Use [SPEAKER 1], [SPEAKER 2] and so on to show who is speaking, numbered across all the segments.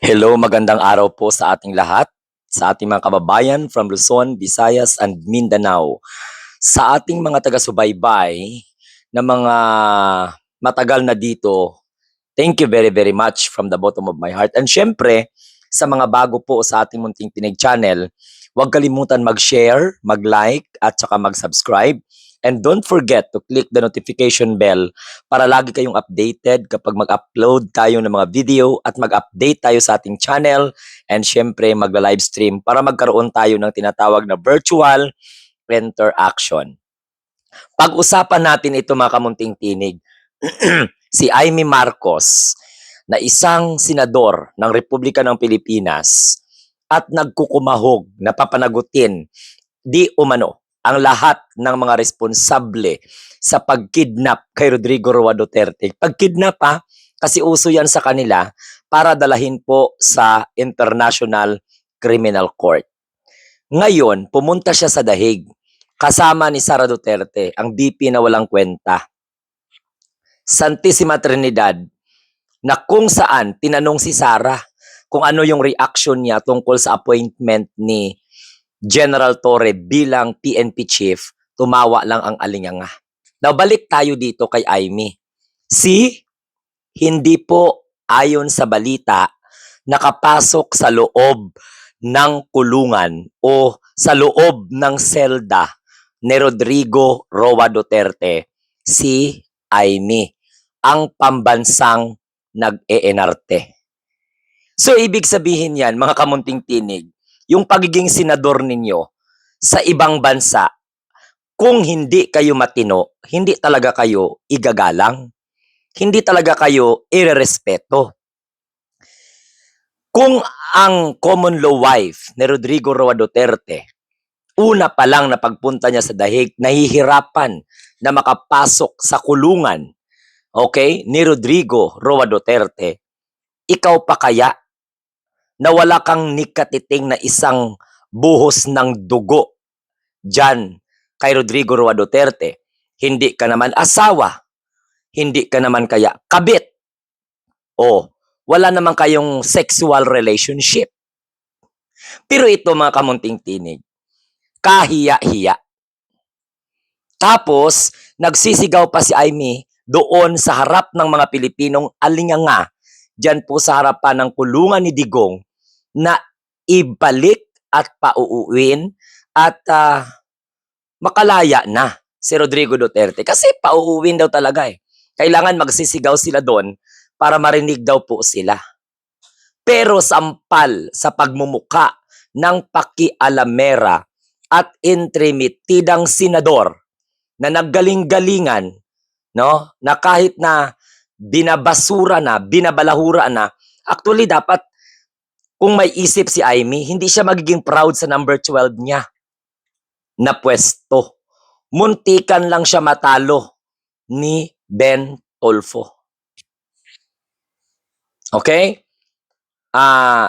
[SPEAKER 1] Hello, magandang araw po sa ating lahat, sa ating mga kababayan from Luzon, Visayas, and Mindanao. Sa ating mga taga-subaybay na mga matagal na dito, thank you very very much from the bottom of my heart. And syempre, sa mga bago po sa ating Munting Tinig channel, huwag kalimutan mag-share, mag-like, at saka mag-subscribe. And don't forget to click the notification bell para lagi kayong updated kapag mag-upload tayo ng mga video at mag-update tayo sa ating channel. And syempre, magla-livestream para magkaroon tayo ng tinatawag na virtual interaction. Pag-usapan natin ito mga kamunting tinig. Si Amy Marcos na isang senador ng Republika ng Pilipinas at nagkukumahog na papanagutin di umano ang lahat ng mga responsable sa pagkidnap kay Rodrigo Roa Duterte. Pagkidnap kasi uso yan sa kanila para dalahin po sa International Criminal Court. Ngayon, pumunta siya sa dahig kasama ni Sara Duterte, ang BP na walang kwenta. Santissima Trinidad, na kung saan tinanong si Sara kung ano yung reaction niya tungkol sa appointment ni General Torre bilang PNP chief, tumawa lang ang alinganga. Now, balik tayo dito kay Amy. Hindi po ayon sa balita nakapasok sa loob ng kulungan o sa loob ng selda ni Rodrigo Roa Duterte si Amy, ang pambansang nag-ENRT. So, ibig sabihin yan, mga kamunting tinig, yung pagiging senador ninyo sa ibang bansa, kung hindi kayo matino, hindi talaga kayo igagalang. Hindi talaga kayo irerespeto. Kung ang common law wife ni Rodrigo Roa Duterte, una pa lang na pagpunta niya sa dahig, nahihirapan na makapasok sa kulungan, okay, ni Rodrigo Roa Duterte, ikaw pa kaya na wala kang nikatiting na isang buhos ng dugo dyan kay Rodrigo Roa Duterte? Hindi ka naman asawa, hindi ka naman kaya kabit, o wala naman kayong sexual relationship. Pero ito mga kamunting tinig, kahiya-hiya. Tapos, nagsisigaw pa si Amy doon sa harap ng mga Pilipinong alinganga, dyan po sa harapan ng kulungan ni Digong, na ibalik at pauuwin at makalaya na si Rodrigo Duterte. Kasi pauuwin daw talaga eh. Kailangan magsisigaw sila doon para marinig daw po sila. Pero sampal sa pagmumuka ng pakialamera at intrimitidang senador na naggaling-galingan, no? Na kahit na binabasura na, binabalahura na, actually dapat kung may isip si Amy, hindi siya magiging proud sa number 12 niya na pwesto. Muntikan lang siya matalo ni Ben Tolfo. Okay?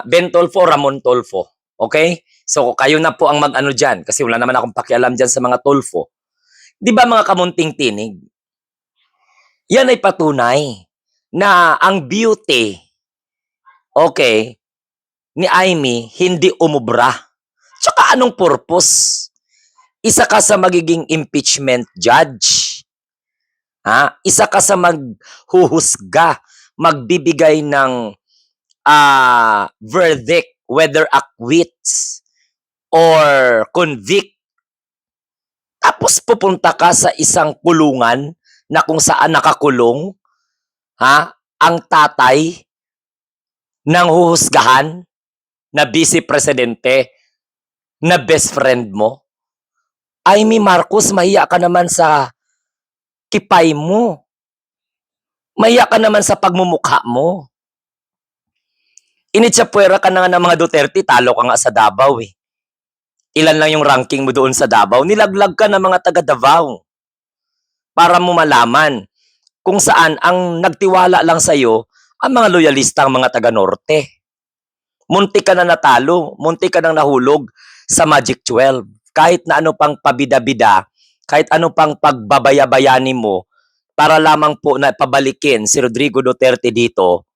[SPEAKER 1] Ben Tolfo, Ramon Tolfo. Okay? So, kayo na po ang mag-ano dyan kasi wala naman akong pakialam dyan sa mga Tolfo. Di ba mga kamunting tinig? Yan ay patunay na ang beauty, okay, ni Amy hindi umubra. Tsaka anong purpose? Isa ka sa magiging impeachment judge. Isa ka sa maghuhusga, magbibigay ng verdict, whether acquits or convict. Tapos pupunta ka sa isang kulungan na kung saan nakakulong ang tatay ng huhusgahan na vice presidente na best friend mo. Amy Marcos, mahiya ka naman sa kipay mo. Mahiya ka naman sa pagmumukha mo. Initsapwera ka na nga ng mga Duterte, talo ka nga sa Davao eh. Ilan lang yung ranking mo doon sa Davao. Nilaglag ka ng mga taga Davao para mo malaman kung saan ang nagtiwala lang sa'yo ang mga loyalista, ang mga taga Norte. Munti ka na natalo, munti ka nang nahulog sa Magic 12. Kahit na ano pang pabida-bida, kahit ano pang pagbabaya-bayani mo para lamang po na pabalikin si Rodrigo Duterte dito,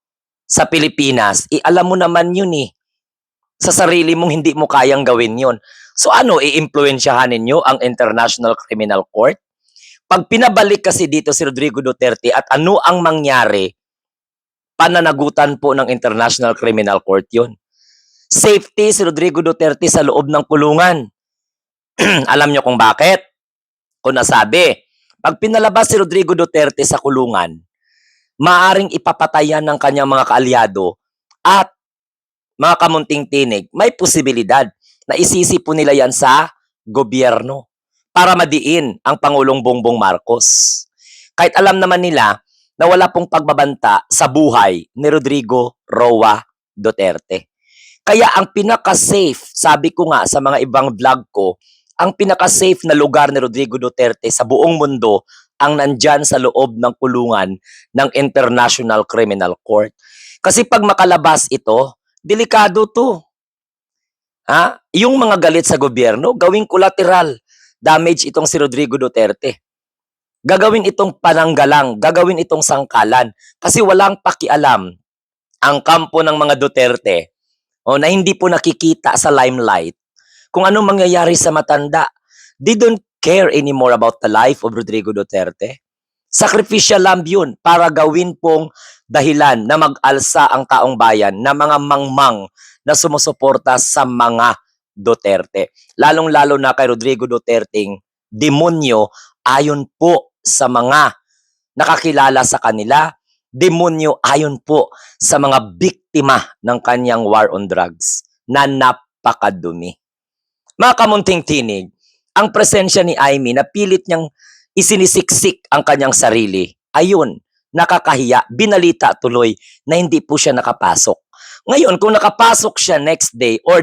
[SPEAKER 1] sa Pilipinas, alam mo naman yun eh. Sa sarili mong hindi mo kayang gawin yun. So ano, iimpluwensyahan ninyo ang International Criminal Court? Pag pinabalik kasi dito si Rodrigo Duterte at ano ang mangyari, pananagutan po ng International Criminal Court yun. Safety si Rodrigo Duterte sa loob ng kulungan. Alam nyo kung bakit? Kung nasabi, pag pinalabas si Rodrigo Duterte sa kulungan, maaring ipapatayan ng kanyang mga kaalyado at mga kamunting tinig, may posibilidad na isisi po nila yan sa gobyerno para madiin ang Pangulong Bongbong Marcos. Kahit alam naman nila na wala pong pagbabanta sa buhay ni Rodrigo Roa Duterte. Kaya ang pinaka-safe, sabi ko nga sa mga ibang vlog ko, ang pinaka-safe na lugar ni Rodrigo Duterte sa buong mundo ang nandyan sa loob ng kulungan ng International Criminal Court. Kasi pag makalabas ito, delikado to. Yung mga galit sa gobyerno, gawing collateral damage itong si Rodrigo Duterte. Gagawin itong pananggalang, gagawin itong sangkalan. Kasi walang pakialam ang kampo ng mga Duterte na hindi po nakikita sa limelight kung anong mangyayari sa matanda. They don't care anymore about the life of Rodrigo Duterte. Sacrificial lamb yun para gawin pong dahilan na mag-alsa ang taong bayan na mga mangmang na sumusuporta sa mga Duterte. Lalong-lalo na kay Rodrigo Duterteng demonyo ayon po sa mga nakakilala sa kanila, demonyo ayon po sa mga biktima ng kanyang war on drugs na napakadumi. Mga kamunting tinig, ang presensya ni Aimee na pilit niyang isinisiksik ang kanyang sarili, ayun, nakakahiya, binalita tuloy na hindi po siya nakapasok. Ngayon, kung nakapasok siya next day or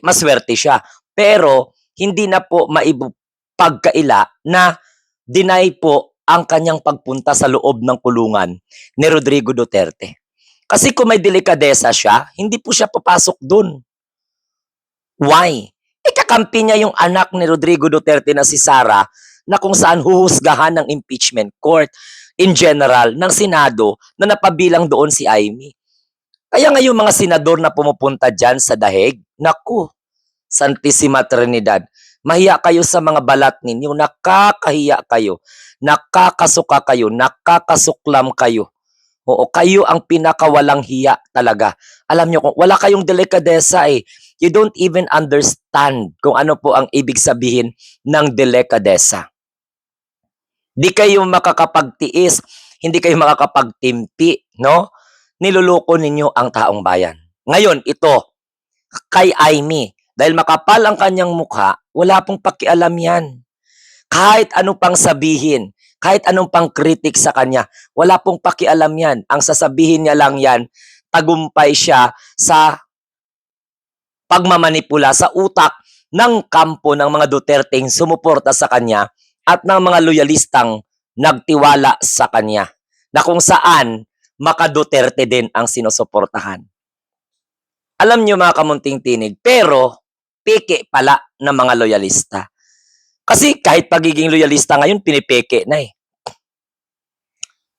[SPEAKER 1] maswerte siya. Pero, hindi na po maipagkaila na deny po ang kanyang pagpunta sa loob ng kulungan ni Rodrigo Duterte. Kasi kung may delikadesa siya, hindi po siya papasok dun. Why? Kakampi niya yung anak ni Rodrigo Duterte na si Sara na kung saan huhusgahan ng impeachment court in general ng Senado na napabilang doon si Aimee. Kaya ngayon mga senador na pumupunta dyan sa dahig, naku, Santissima Trinidad, mahiya kayo sa mga balat ninyo, nakakahiya kayo, nakakasuka kayo, nakakasuklam kayo. Oo, kayo ang pinakawalang hiya talaga. Alam nyo, kung wala kayong delikadesa you don't even understand kung ano po ang ibig sabihin ng delikadesa. Di kayo makakapagtiis, hindi kayo makakapagtimpi, no? Niluloko ninyo ang taong bayan. Ngayon, ito, kay Aimee, dahil makapal ang kanyang mukha, wala pong pakialam yan. Kahit anong pang sabihin, kahit anong pang kritik sa kanya, wala pong pakialam yan. Ang sasabihin niya lang yan, tagumpay siya sa pagmamanipula sa utak ng kampo ng mga Duterteng sumuporta sa kanya at ng mga loyalistang nagtiwala sa kanya na kung saan maka-Duterte din ang sinusuportahan. Alam nyo mga kamunting tinig, pero peke pala ng mga loyalista. Kasi kahit pagiging loyalista ngayon, pinipeke na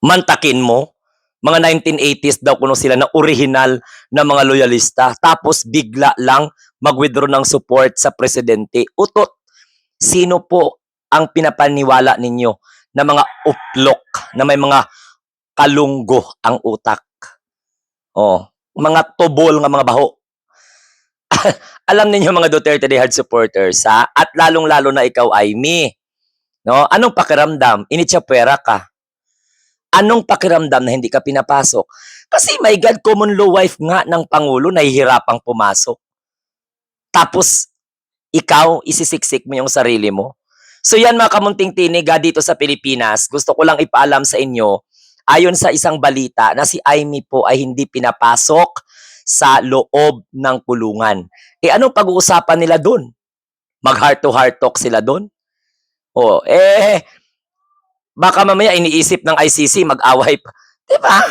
[SPEAKER 1] Mantakin mo, mga 1980s daw kuno sila na original na mga loyalista. Tapos bigla lang mag-withdraw ng support sa presidente. Utot, sino po ang pinapaniwala ninyo na mga uplok, na may mga kalunggo ang utak? Mga tubol nga mga baho. Alam niyo mga Duterte de hard supporters, at lalong-lalo na ikaw, Aimee. No? Anong pakiramdam? Initsapwera ka. Anong pakiramdam na hindi ka pinapasok? Kasi my God, common law wife nga ng Pangulo, nahihirapang pumasok. Tapos, ikaw, isisiksik mo yung sarili mo. So yan mga kamunting tinig dito sa Pilipinas, gusto ko lang ipaalam sa inyo, ayon sa isang balita na si Aimee po ay hindi pinapasok sa loob ng kulungan. Anong pag-uusapan nila doon? Mag-heart-to-heart talk sila doon? Baka mamaya iniisip ng ICC mag-away pa. Diba?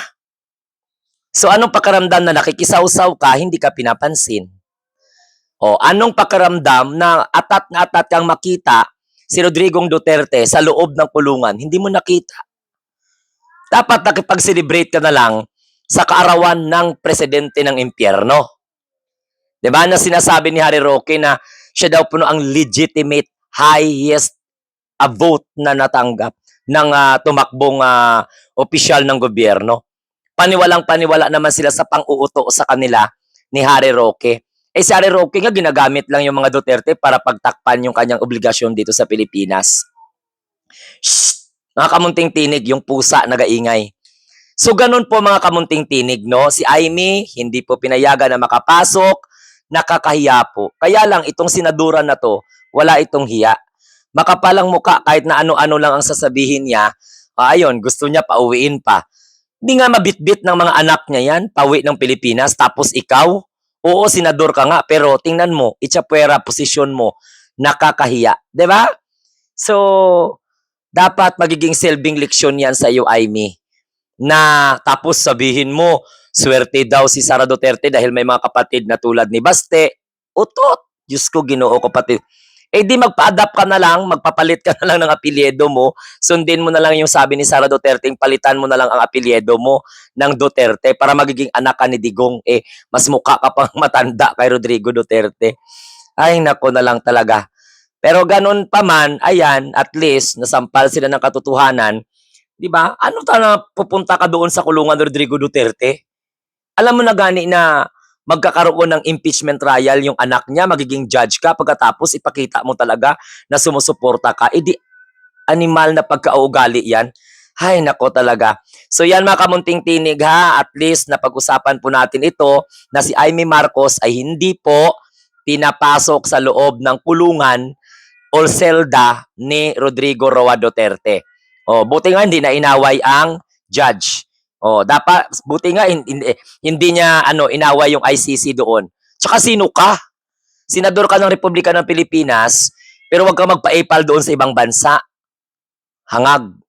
[SPEAKER 1] So anong pakiramdam na nakikisawsaw ka, hindi ka pinapansin? Anong pakiramdam na atat kang makita si Rodrigo Duterte sa loob ng kulungan, hindi mo nakita? Dapat nakipag-celebrate ka na lang sa kaarawan ng presidente ng impyerno. 'Di ba na sinasabi ni Harry Roque na siya daw puno ang legitimate highest vote na natanggap ng tumakbong opisyal ng gobyerno. Paniwalang-paniwala naman sila sa pang-uuto sa kanila ni Harry Roque. Eh si Harry Roque nga ginagamit lang yung mga Duterte para pagtakpan yung kanyang obligasyon dito sa Pilipinas. Shh! Mga kamunting tinig, yung pusa nagaingay. So ganun po mga kamunting tinig, no? Si Aimee hindi po pinayagan na makapasok, nakakahiya po. Kaya lang itong sinaduran na to, wala itong hiya. Makapalang muka kahit na ano-ano lang ang sasabihin niya, ayun, gusto niya pauwiin pa. Hindi nga mabitbit ng mga anak niya yan, pauwi ng Pilipinas, tapos ikaw, oo, senador ka nga, pero tingnan mo, itsapwera, posisyon mo, nakakahiya. 'Di ba? So, dapat magiging silbing leksyon yan sa iyo, Aimee, na tapos sabihin mo, swerte daw si Sara Duterte dahil may mga kapatid na tulad ni Baste. Utot! Diyos ko, Ginoo, kapatid. Eh di magpa-adapt ka na lang, magpapalit ka na lang ng apelyido mo, sundin mo na lang yung sabi ni Sara Duterte, palitan mo na lang ang apelyido mo ng Duterte para magiging anak ka ni Digong. Eh, mas mukha ka pang matanda kay Rodrigo Duterte. Ay, nako na lang talaga. Pero ganun pa man, ayan, at least, nasampal sila ng katotohanan. 'Di ba? Ano tala pupunta ka doon sa kulungan ni Rodrigo Duterte? Alam mo na gani na magkakaroon ng impeachment trial yung anak niya, magiging judge ka pagkatapos ipakita mo talaga na sumusuporta ka. Eh di animal na pagkaugali yan. Hay nako talaga. So yan mga kamunting tinig ha, at least napag-usapan po natin ito na si Aimee Marcos ay hindi po pinapasok sa loob ng kulungan o selda ni Rodrigo Roa Duterte. Oh, buti nga hindi na inaway ang judge. Oh, dapat buti nga hindi niya inaway yung ICC doon. Tsaka sino ka? Senador ka ng Republika ng Pilipinas, pero wag kang magpa-epal doon sa ibang bansa. Hangag.